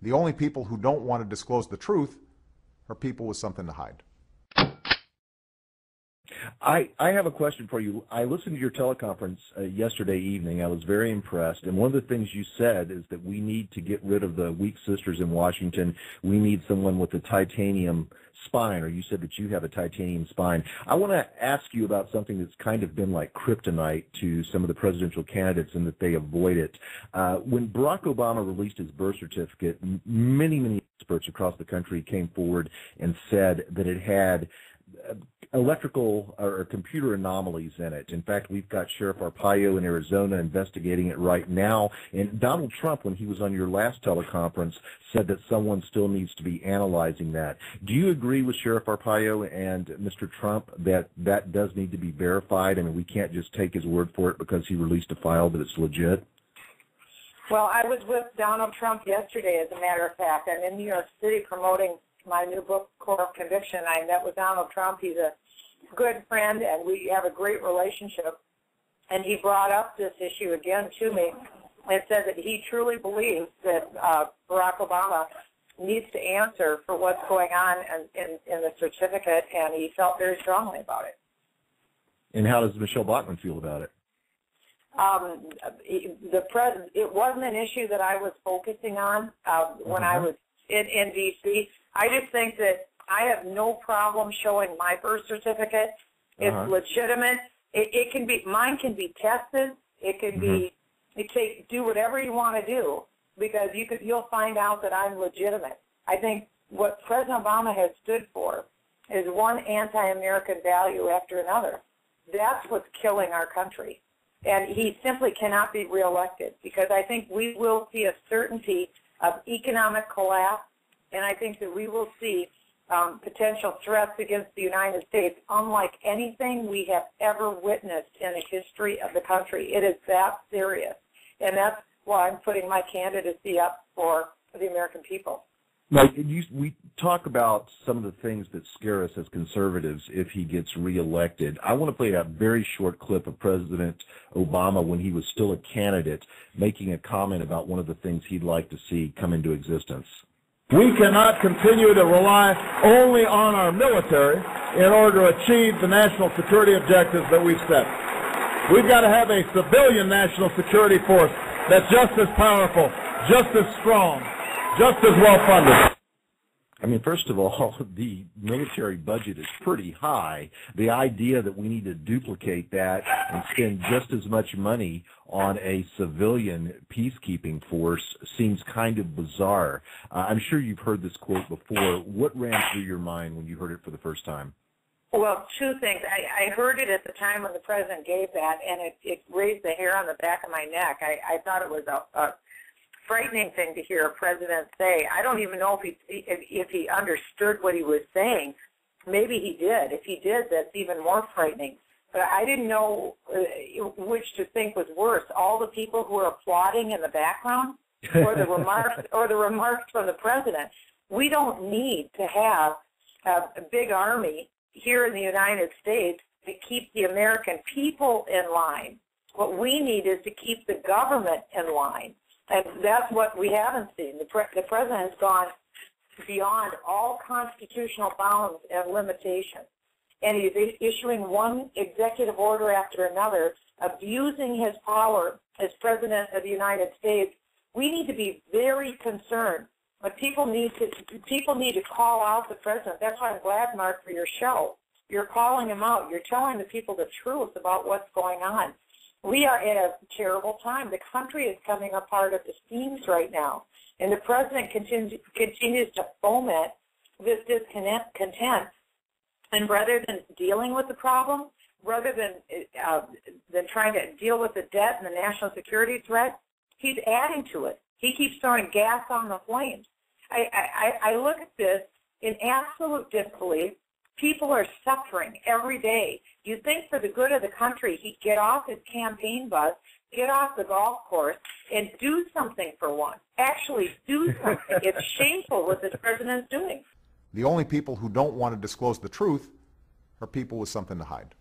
The only people who don't want to disclose the truth are people with something to hide. I have a question for you. I listened to your teleconference yesterday evening. I was very impressed. And one of the things you said is that we need to get rid of the weak sisters in Washington. We need someone with a titanium spine, or you said that you have a titanium spine. I want to ask you about something that's kind of been like kryptonite to some of the presidential candidates and that they avoid it. When Barack Obama released his birth certificate, many experts across the country came forward and said that it had electrical or computer anomalies in it. In fact, we've got Sheriff Arpaio in Arizona investigating it right now. And Donald Trump, when he was on your last teleconference, said that someone still needs to be analyzing that. Do you agree with Sheriff Arpaio and Mr. Trump that that does need to be verified? I mean, we can't just take his word for it because he released a file that it's legit? Well, I was with Donald Trump yesterday, as a matter of fact. I'm in New York City promoting my new book, Core of Conviction. I met with Donald Trump. He's a good friend, and we have a great relationship. And he brought up this issue again to me and said that he truly believes that Barack Obama needs to answer for what's going on in the certificate, and he felt very strongly about it. And how does Michele Bachmann feel about it? It wasn't an issue that I was focusing on when I was in D.C. I just think that I have no problem showing my birth certificate. It's legitimate. It can be, mine can be tested. It can be, do whatever you want to do, because you'll find out that I'm legitimate. I think what President Obama has stood for is one anti-American value after another. That's what's killing our country. And he simply cannot be reelected, because I think we will see a certainty of economic collapse, and I think that we will see potential threats against the United States unlike anything we have ever witnessed in the history of the country. It is that serious, and that's why I'm putting my candidacy up for the American people. Now, we talk about some of the things that scare us as conservatives if he gets reelected. I want to play a very short clip of President Obama when he was still a candidate making a comment about one of the things he'd like to see come into existence. We cannot continue to rely only on our military in order to achieve the national security objectives that we've set. We've got to have a civilian national security force that's just as powerful, just as strong, just as well funded. I mean, first of all, the military budget is pretty high. The idea that we need to duplicate that and spend just as much money on a civilian peacekeeping force seems kind of bizarre. I'm sure you've heard this quote before. What ran through your mind when you heard it for the first time? Well, two things. I heard it at the time when the president gave that, and it raised the hair on the back of my neck. I thought it was a frightening thing to hear a president say. I don't even know if he understood what he was saying. Maybe he did. If he did, that's even more frightening. But I didn't know which to think was worse: all the people who were applauding in the background, or the remarks from the president. We don't need to have a big army here in the United States to keep the American people in line. What we need is to keep the government in line. And that's what we haven't seen. The president has gone beyond all constitutional bounds and limitations. And he's issuing one executive order after another, abusing his power as President of the United States. We need to be very concerned. But people need to call out the president. That's why I'm glad, Mark, for your show. You're calling him out. You're telling the people the truth about what's going on. We are in a terrible time. The country is coming apart at the seams right now, and the president continues to foment this discontent. And rather than dealing with the problem, rather than trying to deal with the debt and the national security threat, he's adding to it. He keeps throwing gas on the flames. I look at this in absolute disbelief. People are suffering every day. You'd think for the good of the country, he'd get off his campaign bus, get off the golf course, and do something for once. Actually do something. It's shameful what this president's doing. The only people who don't want to disclose the truth are people with something to hide.